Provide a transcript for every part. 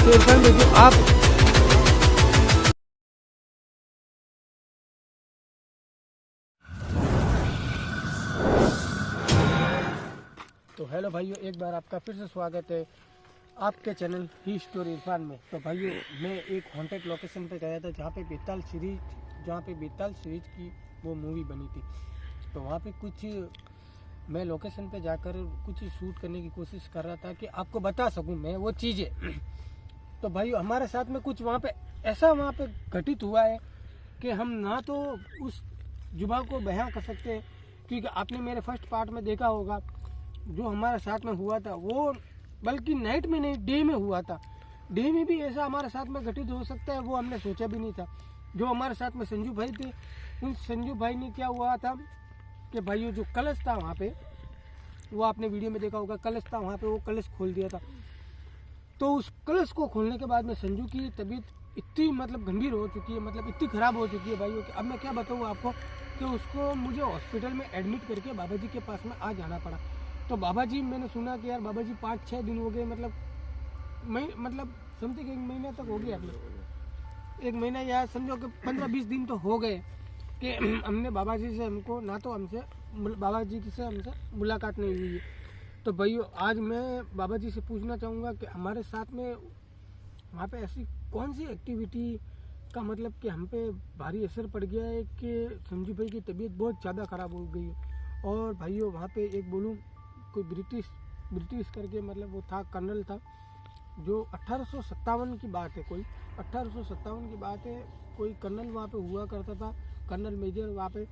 तो इरफान भाई जो आप तो हेलो भाइयों, एक बार आपका फिर से स्वागत है आपके चैनल ही स्टोरी इरफान में। तो भाइयों मैं एक हॉन्टेड लोकेशन पे गया था जहाँ पे बेताल सीरीज की वो मूवी बनी थी। तो वहाँ पे कुछ मैं लोकेशन पे जाकर कुछ शूट करने की कोशिश कर रहा था कि आपको बता सकूं मैं वो चीज़ें। तो भाइयों हमारे साथ में कुछ वहाँ पे घटित हुआ है कि हम ना तो उस जुबा को बयां कर सकते हैं, क्योंकि आपने मेरे फर्स्ट पार्ट में देखा होगा जो हमारे साथ में हुआ था वो बल्कि नाइट में नहीं डे में हुआ था। डे में भी ऐसा हमारे साथ में घटित हो सकता है वो हमने सोचा भी नहीं था। जो हमारे साथ में संजू भाई थे, उन संजू भाई ने क्या हुआ था कि भाइयों जो कलश था वहाँ पे, वो आपने वीडियो में देखा होगा, कलश था वहाँ पे, वो कलश खोल दिया था। तो उस कलश को खोलने के बाद में संजू की तबीयत इतनी गंभीर हो चुकी है, इतनी ख़राब हो चुकी है भाइयों कि अब मैं क्या बताऊँ आपको कि उसको मुझे हॉस्पिटल में एडमिट करके बाबा जी के पास में आ जाना पड़ा। तो बाबा जी, मैंने सुना कि यार बाबा जी 5-6 दिन हो गए, समथिंग 1 महीना तक हो गया, 1 महीना या समझो कि 15-20 दिन तो हो गए कि हमने बाबा जी से हमसे मुलाकात नहीं हुई है। तो भाइयों आज मैं बाबा जी से पूछना चाहूँगा कि हमारे साथ में वहाँ पे ऐसी कौन सी एक्टिविटी का कि हम पे भारी असर पड़ गया है कि संजू भाई की तबीयत बहुत ज़्यादा ख़राब हो गई है। और भाइयों वहाँ पे एक बोलूँ, कोई ब्रिटिश करके वो था, कर्नल था, जो 1857 की बात है, कोई 1857 की बात है, कोई कर्नल वहाँ पे हुआ करता था, कर्नल मेजर वहाँ पे,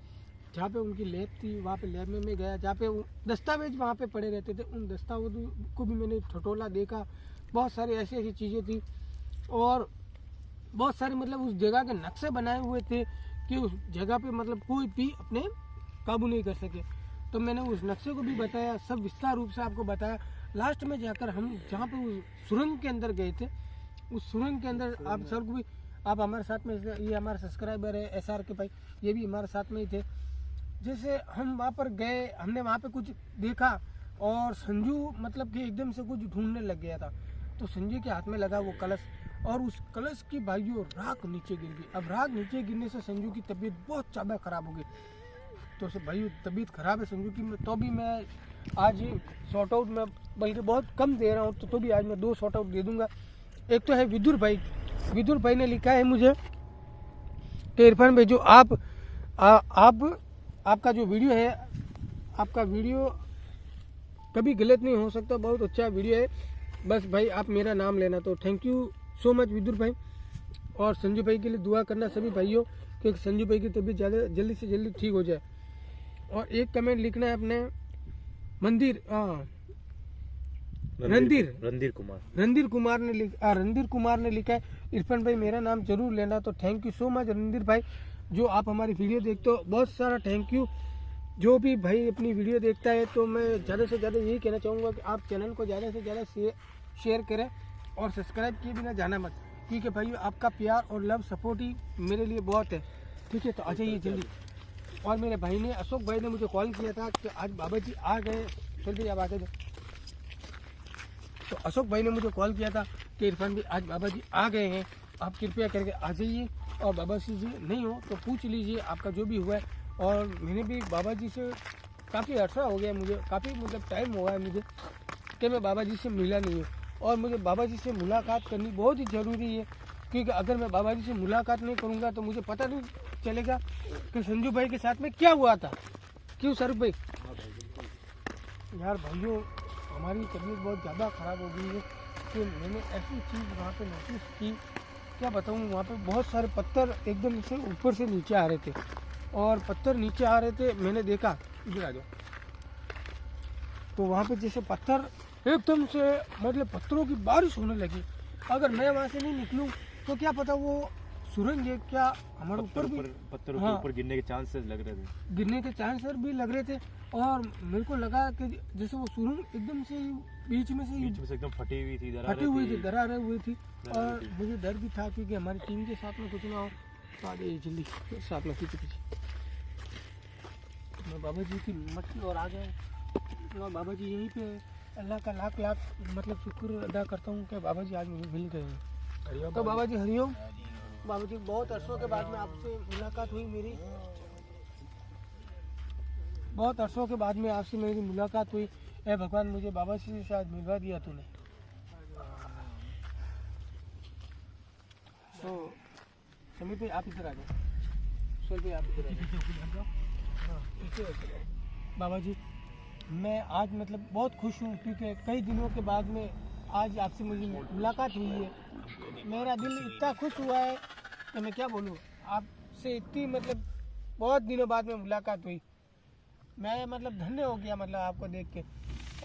जहाँ पे उनकी लैब थी, वहाँ पे लैब में मैं गया, जहाँ पे दस्तावेज वहाँ पे पड़े रहते थे, उन दस्तावेजों को भी मैंने ठटोला देखा। बहुत सारी ऐसी चीज़ें थी और बहुत सारे उस जगह के नक्शे बनाए हुए थे कि उस जगह पे कोई भी अपने काबू नहीं कर सके। तो मैंने उस नक्शे को भी बताया, सब विस्तार रूप से आपको बताया। लास्ट में जाकर हम जहाँ पे उस सुरंग के अंदर गए थे, उस सुरंग के अंदर आप सबको भी, आप हमारे साथ में, ये हमारे सब्सक्राइबर है SR के भाई, ये भी हमारे साथ में ही थे। जैसे हम वहाँ पर गए, हमने वहाँ पे कुछ देखा और संजू कि एकदम से कुछ ढूंढने लग गया था। तो संजू के हाथ में लगा वो कलश और उस कलश की भाइयों राख नीचे गिर गई। अब राख नीचे गिरने से संजू की तबीयत बहुत ज़्यादा ख़राब हो गई। तो भाइयों तबीयत ख़राब है संजू की, तो भी मैं आज शॉर्ट आउट में बल्कि बहुत कम दे रहा हूँ, तो भी आज मैं 2 शॉर्ट आउट दे दूँगा। एक तो है विदुर भाई ने लिखा है मुझे कि इरफान भाई जो आपका जो वीडियो है, आपका वीडियो कभी गलत नहीं हो सकता, बहुत अच्छा वीडियो है, बस भाई आप मेरा नाम लेना। तो thank you so much Vidur भाई, और संजू भाई के लिए दुआ करना सभी भाइयों कि संजू भाई की तबीयत ज़्यादा जल्दी से जल्दी ठीक हो जाए। और एक कमेंट लिखना है अपने रणधीर कुमार ने लिखा है इरफान भाई मेरा नाम जरूर लेना। तो thank you so much Randhir भाई, जो आप हमारी वीडियो देखते हो, बहुत सारा थैंक यू। जो भी भाई अपनी वीडियो देखता है, तो मैं ज़्यादा से ज़्यादा यही कहना चाहूँगा कि आप चैनल को ज़्यादा से ज़्यादा शेयर करें और सब्सक्राइब किए बिना जाना मत, क्योंकि भाई आपका प्यार और लव सपोर्ट ही मेरे लिए बहुत है। ठीक है, तो आ जाइए जल्दी। और मेरे भाई ने, अशोक भाई ने मुझे कॉल किया था कि आज बाबा जी आ गए, चल भाई आप आ गए। तो अशोक भाई ने मुझे कॉल किया था कि इरफान भाई आज बाबा जी आ गए हैं, आप कृपया करके आ जाइए और बाबा जी नहीं हो तो पूछ लीजिए आपका जो भी हुआ है। और मैंने भी बाबा जी से काफ़ी अर्सा हो गया, मुझे काफ़ी टाइम हुआ है मुझे कि मैं बाबा जी से मिला नहीं हूँ, और मुझे बाबा जी से मुलाकात करनी बहुत ही ज़रूरी है, क्योंकि अगर मैं बाबा जी से मुलाकात नहीं करूँगा तो मुझे पता नहीं चलेगा कि संजू भाई के साथ में क्या हुआ था। क्यों सरूप भाई? यार भाइयों हमारी तबीयत बहुत ज़्यादा ख़राब हो गई है कि मैंने ऐसी चीज़ वहाँ पे नोटिस की, क्या बताऊँ, वहाँ पे बहुत सारे पत्थर एकदम से ऊपर से नीचे आ रहे थे, और पत्थर नीचे आ रहे थे, मैंने देखा, इधर आ जाओ, तो वहाँ पे जैसे पत्थर एकदम से पत्थरों की बारिश होने लगी। अगर मैं वहाँ से नहीं निकलूँ तो क्या पता वो सुरंग है क्या हमारे ऊपर भी, पत्थरों के ऊपर गिरने के चांसेस लग रहे थे, भी लग रहे थे। और मेरे को लगा कि जैसे वो सुरंग एकदम से बीच में से एकदम फटी हुई थी, दरारें हुई थी। और मुझे डर भी था क्योंकि हमारी टीम के साथ में कुछ ना हो। तो आ जाइए जल्दी साथ में पीछे मैं बाबा जी की मटकी और आ गए, और बाबा जी यहीं पे अल्लाह का लाख लाख मतलब शुक्र अदा करता हूँ कि बाबा जी आज मुझे मिल गए हैं। तो बाबा जी हरिओम। बाबा जी बहुत अरसों के बाद में आपसे मुलाकात हुई मेरी, बहुत अरसों के बाद में आपसे मेरी मुलाकात हुई। ए भगवान मुझे बाबा जी से शायद मिलवा दिया तूने। तो समीर भाई आप इधर आ जाओ, सोल भाई आप इधर आ जाओ। हाँ, पीछे हो जाओ। बाबा जी मैं आज मतलब बहुत खुश हूँ क्योंकि कई दिनों के बाद में आज आपसे मुझे मुलाकात हुई है। मेरा दिल इतना खुश हुआ है कि मैं क्या बोलूँ, आपसे इतनी मतलब बहुत दिनों बाद में मुलाकात हुई। मैं मतलब धन्य हो गया मतलब आपको देख के।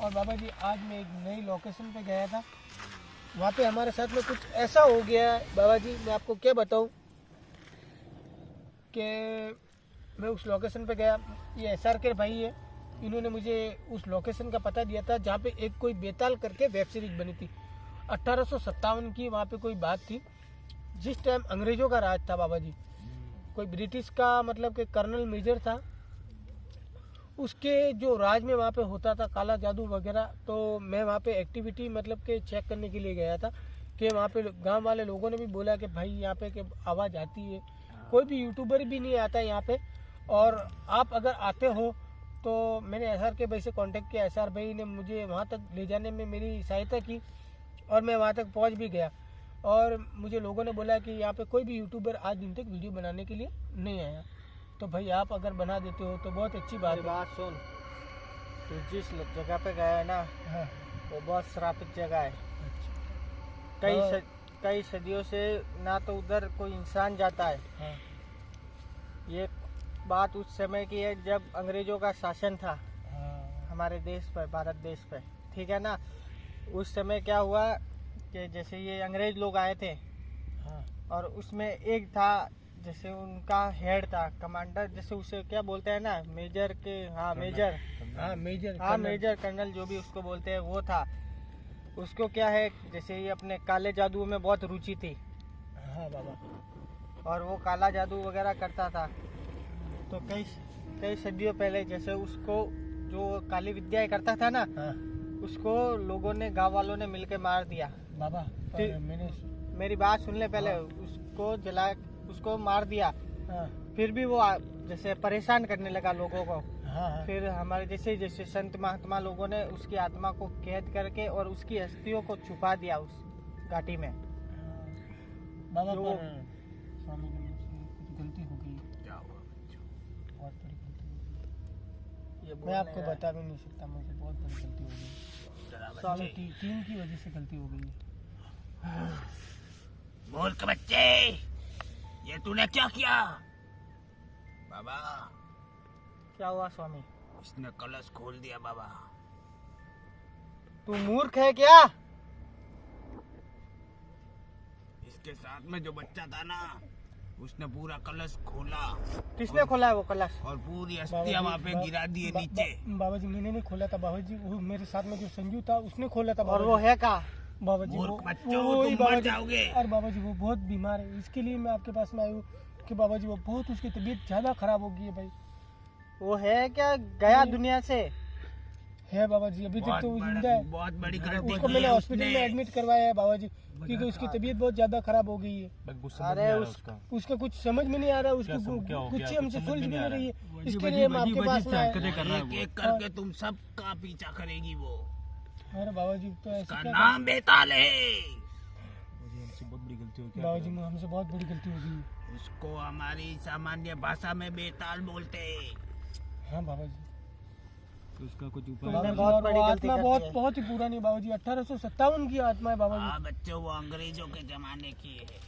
और बाबा जी आज मैं एक नई लोकेशन पे गया था, वहाँ पे हमारे साथ में कुछ ऐसा हो गया है बाबा जी, मैं आपको क्या बताऊँ कि मैं उस लोकेशन पे गया, ये SR के भाई है, इन्होंने मुझे उस लोकेशन का पता दिया था जहाँ पे एक कोई बेताल करके वेब सीरीज बनी थी 1857 की। वहाँ पे कोई बात थी जिस टाइम अंग्रेज़ों का राज था बाबा जी, कोई ब्रिटिश का मतलब कि कर्नल मेजर था, उसके जो राज में वहाँ पे होता था काला जादू वगैरह। तो मैं वहाँ पे एक्टिविटी मतलब कि चेक करने के लिए गया था कि वहाँ पे गांव वाले लोगों ने भी बोला कि भाई यहाँ पे कि आवाज़ आती है, कोई भी यूट्यूबर भी नहीं आता यहाँ पे, और आप अगर आते हो तो मैंने SR के भाई से कांटेक्ट किया। SR भाई ने मुझे वहाँ तक ले जाने में मेरी सहायता की और मैं वहाँ तक पहुँच भी गया। और मुझे लोगों ने बोला कि यहाँ पे कोई भी यूट्यूबर आज दिन तक वीडियो बनाने के लिए नहीं आया, तो भाई आप अगर बना देते हो तो बहुत अच्छी बात है। बात सुन, तू जिस जगह पे गया है ना, हाँ वो बहुत श्रापित जगह है। हाँ। कई सदियों से ना तो उधर कोई इंसान जाता है। हाँ ये बात उस समय की है जब अंग्रेजों का शासन था हाँ हमारे देश पर, भारत देश पर, ठीक है ना। उस समय क्या हुआ कि जैसे ये अंग्रेज लोग आए थे हाँ और उसमें एक था जैसे उनका हेड था, कमांडर, जैसे उसे क्या बोलते हैं ना, मेजर के, हाँ मेजर, हाँ मेजर, हाँ मेजर कर्नल जो भी उसको बोलते हैं वो था। उसको क्या है जैसे ये अपने काले जादू में बहुत रुचि थी। हाँ बाबा। और वो काला जादू वगैरह करता था। तो कई सदियों पहले जैसे उसको जो काली विद्या करता था ना, हाँ उसको लोगों ने, गांव वालों ने मिलके मार दिया। बाबा ठीक। पर मैंने मेरी बात सुन ले पहले। उसको मार दिया। हाँ फिर भी वो जैसे परेशान करने लगा लोगों को। हाँ हाँ फिर हमारे जैसे संत महात्मा लोगों ने उसकी आत्मा को कैद करके और उसकी अस्थियों को छुपा दिया उस घाटी में। बाबा जो- पर स्वामी जी मुझसे कुछ गलती हो गई, क्या हुआ? बहुत बड़ी गलती हो गई। ये मैं बोलने आपको का- बता भी नहीं सकता, मुझे बहुत बड़ी गलती हो गई। स्वामी टीम की वजह से गलती हो गई है। मूर्ख बच्चे, ये तूने क्या किया? बाबा, क्या हुआ स्वामी? इसने कलश खोल दिया बाबा। तू मूर्ख है क्या? इसके साथ में जो बच्चा था ना, उसने पूरा कलश खोला किसने खोला है वो कलश? और पूरी अस्थियां वहाँ पे गिरा दिए नीचे। बाबा जी मैंने नहीं खोला था बाबा जी, वो मेरे साथ में जो संजू था उसने खोला था और बाबा वो जी। है का? बाबा जी मूर्ख वो बच्चों, वही तुम बाबा मर जी। जाओगे। अरे बाबा जी वो बहुत बीमार है, इसके लिए मैं आपके पास में आई हूँ कि बाबा जी वो बहुत, उसकी तबीयत ज्यादा खराब हो गई है भाई। वो है क्या? गया दुनिया से? है बाबा जी, अभी तक तो वो जिंदा है। बहुत बड़ी गलती उसको की मैंने है हॉस्पिटल उसने। में एडमिट करवाया है बाबा जी, क्योंकि उसकी तबीयत बहुत ज्यादा खराब हो गई है। अरे उसका कुछ समझ में नहीं आ रहा, उसकी कुछ हमसे सुलझ भी नहीं रही है। इसके लिए मैं आपके पास में आया। एक एक करके तुम सबका पीछा करेगी वो। अरे बाबा जी तो ऐसे उसका क्या? नाम बेताल है। बाबा जी हमसे बहुत बड़ी गलती हो गई है। उसको हमारी सामान्य भाषा में बेताल बोलते हैं। हाँ बाबा जी। उसका कुछ तो उपाय बाबा जी, बहुत और बड़ी वो गलती आत्मा कर बहुत दी है। बहुत ही पुरानी है बाबा जी, 1857 की आत्मा है बाबा जी। हाँ बच्चों, वो अंग्रेजों के जमाने की है।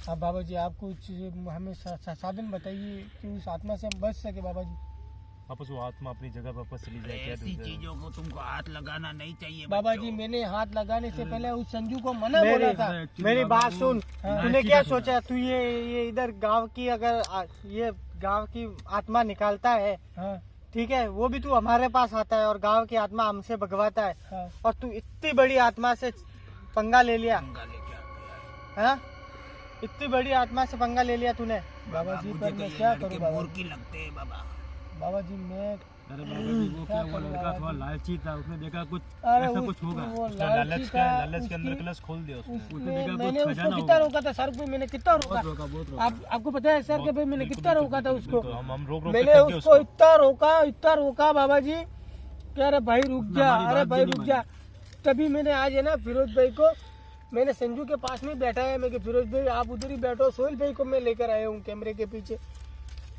अब बाबा जी आप कुछ हमें साधन बताइए कि उस आत्मा से हम बच सके बाबा जी। वापस वो आत्मा अपनी जगह वापस चली जाए। क्या ऐसी ढूंढ रहे हो? चीजों को तुमको हाथ लगाना नहीं चाहिए बाबा बच्चों। जी मैंने हाथ लगाने से पहले उस संजू को मना बोला था। मेरी बात सुन। हाँ। तूने क्या सोचा? तू ये इधर गांव की, अगर ये गांव की आत्मा निकालता है, हाँ ठीक है, वो भी तू हमारे पास आता है और गांव की आत्मा हमसे भगवाता है, हाँ और तू इतनी बड़ी आत्मा से पंगा ले लिया। पंगा लेके आ गया। हाँ, इतनी बड़ी आत्मा से पंगा ले लिया तूने। बाबा जी मुझे पर तो मैं ये क्या लड़के करूँ बाबा मूर्ख ही लगते हैं बाबा। बाबा जी मैं अरे बाबा जी वो क्या वो लड़का थोड़ा लालची था, उसने देखा कुछ अरे ऐसा कुछ होगा, वो उसने लालची था, लालच के अंदर कलश खोल दिया उसने। उसने देखा मैंने कुछ उसको खजाना कितना होगा। रोका था सर को, मैंने कितना रोका, बहुत रोका। आपको पता है सर के भाई मैंने कितना रोका था उसको, बिल्कुल, हम रोक रोक मैंने उसको इतना रोका बाबा जी कि अरे भाई रुक जा, अरे भाई रुक जा। तभी मैंने आज है ना फिरोज भाई को, मैंने संजू के पास में बैठा है, मैं कि फिरोज भाई आप उधर ही बैठो, सोहेल भाई को मैं लेकर आया हूँ कैमरे के पीछे।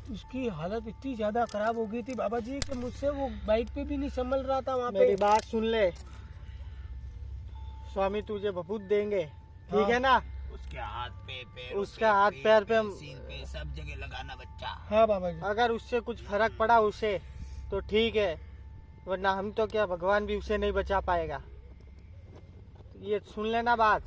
उसकी हालत इतनी ज्यादा खराब हो गई थी बाबा जी कि मुझसे वो बाइक पे भी नहीं संभल रहा था वहाँ पे। मेरी बात सुन ले, स्वामी तुझे बहुत देंगे, ठीक है ना? उसके हाथ पे पैर, उसका हाथ पैर पे सीन पे सब जगह लगाना बच्चा। हाँ बाबा जी, अगर उससे कुछ फर्क पड़ा उसे तो ठीक है, वरना हम तो क्या भगवान भी उसे नहीं बचा पाएगा। ये सुन लेना बात,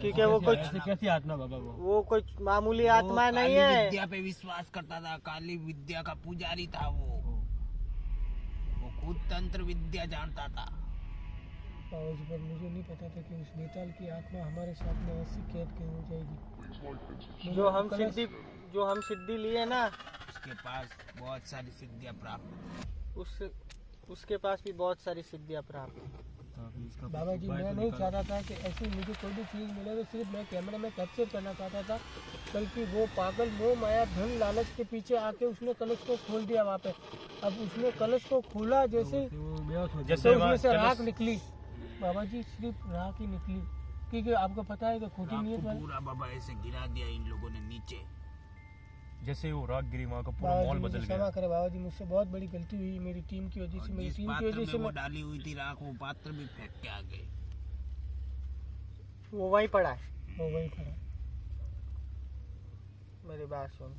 क्योंकि वो कुछ कैसी आत्मा बाबा वो कोई मामूली आत्मा वो नहीं काली है। विद्या पे विश्वास करता था, काली विद्या का पुजारी था वो खुद तंत्र विद्या जानता था। बाबा जी पर मुझे नहीं पता था कि उस बेताल की आत्मा हमारे साथ में ऐसी कैद के हो जाएगी। जो हम सिद्धि लिए ना, उसके पास बहुत सारी सिद्धियां प्राप्त, उसके पास भी बहुत सारी सिद्धियां प्राप्त। बाबा जी मैं नहीं चाहता था कि ऐसी मुझे कोई भी चीज़ मिले तो सिर्फ मैं कैमरे में कैप्चर करना चाहता था, बल्कि वो पागल मोह माया धन लालच के पीछे आके उसने कलश को खोल दिया वहाँ पे। अब उसने कलश को खोला जैसे जैसे उसमें से राख निकली बाबा जी, सिर्फ राख ही निकली, क्योंकि आपको पता है कि खोटी नीयत आपको वाले पूरा बाबा ऐसे गिरा दिया इन लोगों ने नीचे। जैसे वो राग गिरी वहाँ का पूरा बाबा माहौल जी बदल मुझे गया। क्षमा करे बाबा जी, मुझसे बहुत बड़ी गलती हुई मेरी टीम की वजह से, और मेरी जिस टीम की पात्र वजह से में वो मैं डाली हुई थी राख, वो पात्र भी फेंक के आ गए। वो वहीं पड़ा है। वो वही खड़ा। मेरी बात सुन,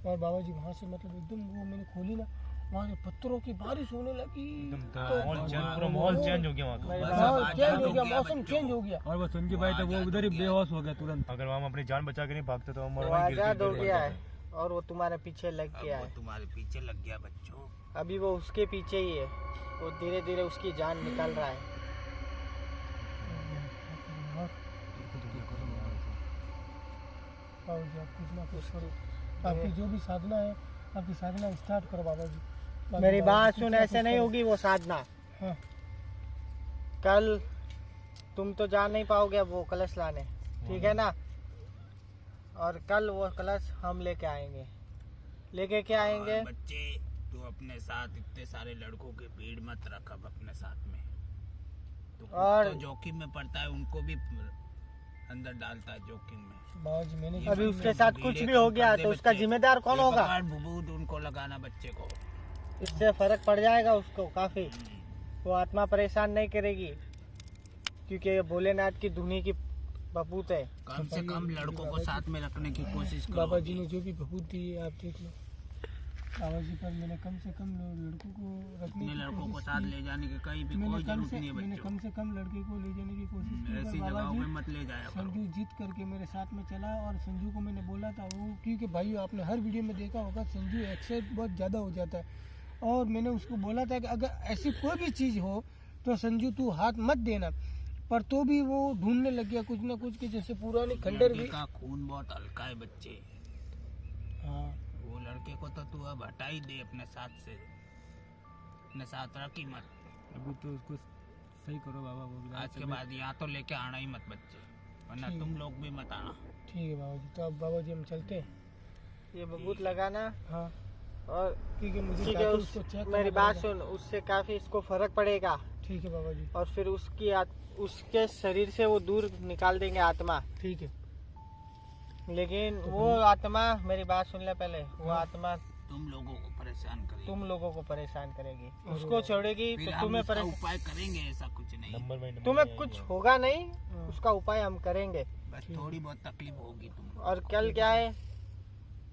और बाबा जी वहाँ से मतलब एकदम वो मैंने खोली ना, वहाँ से पत्थरों की बारिश होने लगी, पूरा माहौल चेंज हो गया वहाँ का। माहौल चेंज हो गया, मौसम चेंज हो गया। और वो संजू भाई तो वो उधर ही बेहोश हो गया तुरंत। अगर हम अपनी जान बचा के नहीं भागते तो हम वो वहीं गिरते आजाद हो गिरते गया मर है जाते। और वो तुम्हारे पीछे लग अब गया वो है। तुम्हारे पीछे लग गया बच्चों। अभी वो उसके पीछे ही है, वो धीरे धीरे उसकी जान निकल रहा है। बाबा जी आप कुछ ना कुछ करो, आपकी जो भी साधना है आपकी साधना स्टार्ट करो बाबा जी। बाकी मेरी बाबा बात जी, सुन, कुछ ना ऐसे कुछ नहीं करो। होगी वो साधना। हाँ। कल तुम तो जा नहीं पाओगे वो कलश लाने, ठीक है ना? और कल वो कलश हम लेके आएंगे। लेके क्या आएंगे? और बच्चे तू अपने साथ इतने सारे लड़कों की भीड़ मत रख अब अपने साथ में, तो खुद और- तो जोखिम में पड़ता है, उनको भी अंदर डालता है जोखिम में। बाबा जी मैंने अभी उसके साथ कुछ भी हो गया तो उसका जिम्मेदार कौन होगा? भूत उनको लगाना बच्चे को। इससे फर्क पड़ जाएगा उसको काफी। वो आत्मा परेशान नहीं करेगी, क्योंकि ये भोलेनाथ की धुनी की बबूत है। कम से कम लड़कों को साथ में रखने की कोशिश करो। बाबा जी ने जो भी बहूत दी है आप देख लो बाबा जी, पर मैंने कम से कम लड़कों को रखने अपने की लड़कों को कोशिश साथ की। ले जाने की कहीं भी मैंने कोई कम जरूरत नहीं है मैंने बच्चों। कम से कम लड़के को ले जाने की कोशिश की, ऐसी पर बाबा जगहों जी पे मत ले जाया करो। संजू जीत करके मेरे साथ में चला, और संजू को मैंने बोला था वो, क्योंकि भाई आपने हर वीडियो में देखा होगा संजू एक्साइट बहुत ज़्यादा हो जाता है, और मैंने उसको बोला था कि अगर ऐसी कोई भी चीज़ हो तो संजू तू हाथ मत देना, पर तो भी वो ढूंढने लग गया कुछ ना कुछ, कि जैसे पुरानी खंडर लड़के भी। का खून बहुत हल्का है बच्चे, हाँ वो लड़के को तो तू अब हटा ही दे अपने साथ से, अपने साथ रख ही मत। अभी तो उसको सही करो बाबा। वो आज के बाद यहाँ तो लेके आना ही मत बच्चे, वरना ठीक। तुम लोग भी मत आना। ठीक है बाबा जी, तो अब बाबा जी हम चलते हैं। ये बबूत लगाना, हाँ और क्योंकि मुझे ठीक है जाके उसको चेक करना मेरी बात पड़ेगा। सुन, उससे काफी इसको फर्क पड़ेगा, ठीक है बाबा जी, और फिर उसके शरीर से वो दूर निकाल देंगे आत्मा। ठीक है। लेकिन वो आत्मा, मेरी बात सुन ले पहले, वो आत्मा तुम लोगों को परेशान करेगी, तुम लोगों को परेशान करेगी, उसको छोड़ेगी फिर तो हम तुम्हें उसका उपाय करेंगे, ऐसा कुछ नहीं। तुम्हें कुछ होगा नहीं, उसका उपाय हम करेंगे। बस थोड़ी बहुत तकलीफ होगी तुमको। और कल क्या है,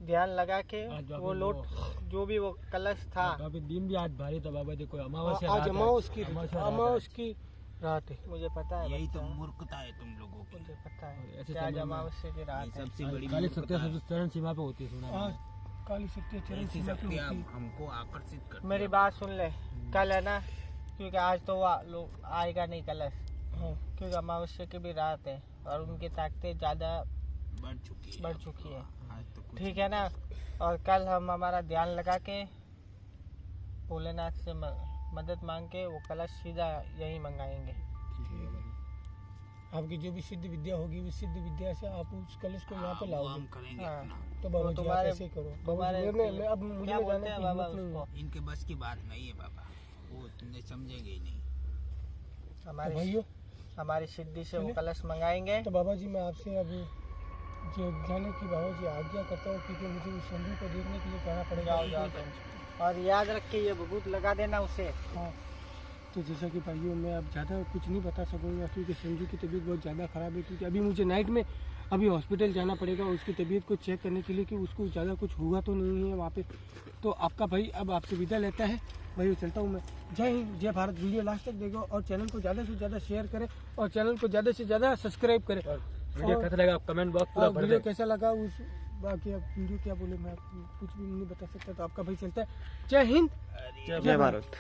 ध्यान लगा के आज वो लोट, जो भी वो कलश था, अभी दिन भी आज भारी था बाबा जी, कोई अमावस्या आज रात है। अमावस की अमावस्या रात है। अमावस की रात है। मुझे पता है यही तो बच्चा, मूर्खता है तुम लोगों की। मुझे पता और है ऐसे कि आज समय में- अमावस्या की ये रात है। सबसे बड़ी काली मूर्खता सत्या है। सबसे चरण सीमा पे होती है, सुना है आज मैंने। काली शक्ति चरण ऐसी सीमा पे शक्तियाँ होती है। हमको आकर्षित करती मेरी है। बात सुन ले, कल है ना, क्योंकि आज तो लोग आएगा नहीं कलश, हाँ क्योंकि अमावस्या की भी रात है और उनकी ताकतें ज्यादा बढ़ चुकी है। बढ़ चुकी है, आज तो कुछ ठीक है ना? और कल हम हमारा ध्यान लगा के भोलेनाथ से मदद मांग के वो कलश सीधा यहीं मंगाएंगे। आपकी जो भी सिद्ध विद्या होगी उस सिद्ध विद्या से आप उस कलश को यहाँ पे वो लाओगे। हम करेंगे हाँ। अपना। तो बाबा जी आप तुम्हारे- ऐसे ही करो। बाबा तुम्हारे जी मैं अब मुझे क्या में बोलते जाने हैं की बाबा हिम्मत नहीं उसको? है। इनके बस की बात नहीं है बाबा, वो तुमने समझेंगे ही नहीं। तो हमारी भाइयों हमारी सिद्धि से वो चलिए। कलश मंगाएंगे। तो बाबा जी मैं आपसे अभी जो जाने की बाबा जी आज्ञा करता हूँ, क्योंकि मुझे उस संधू को देखने के लिए जाना पड़ेगा। जाओ जाओ, और याद रख के ये भभूत लगा देना उसे। हाँ, तो जैसा कि भाइयों मैं अब ज़्यादा कुछ नहीं बता सकूँगा, क्योंकि संजू की तबीयत बहुत ज़्यादा ख़राब है। क्योंकि अभी मुझे नाइट में अभी हॉस्पिटल जाना पड़ेगा उसकी तबीयत को चेक करने के लिए कि उसको ज़्यादा कुछ हुआ तो नहीं है वहाँ पे। तो आपका भाई अब आपसे विदा लेता है। भाई चलता हूँ मैं। जय हिंद, जय भारत। वीडियो लास्ट तक देखो और चैनल को ज़्यादा से ज़्यादा शेयर करें और चैनल को ज़्यादा से ज़्यादा सब्सक्राइब करें। वीडियो कैसा लगा आप कमेंट बॉक्स पूरा भर वीडियो दें। कैसा लगा उस बाकी अब वीडियो क्या बोले मैं कुछ भी नहीं बता सकता। तो आपका भाई चलता है। जय हिंद, अरे जय भारत।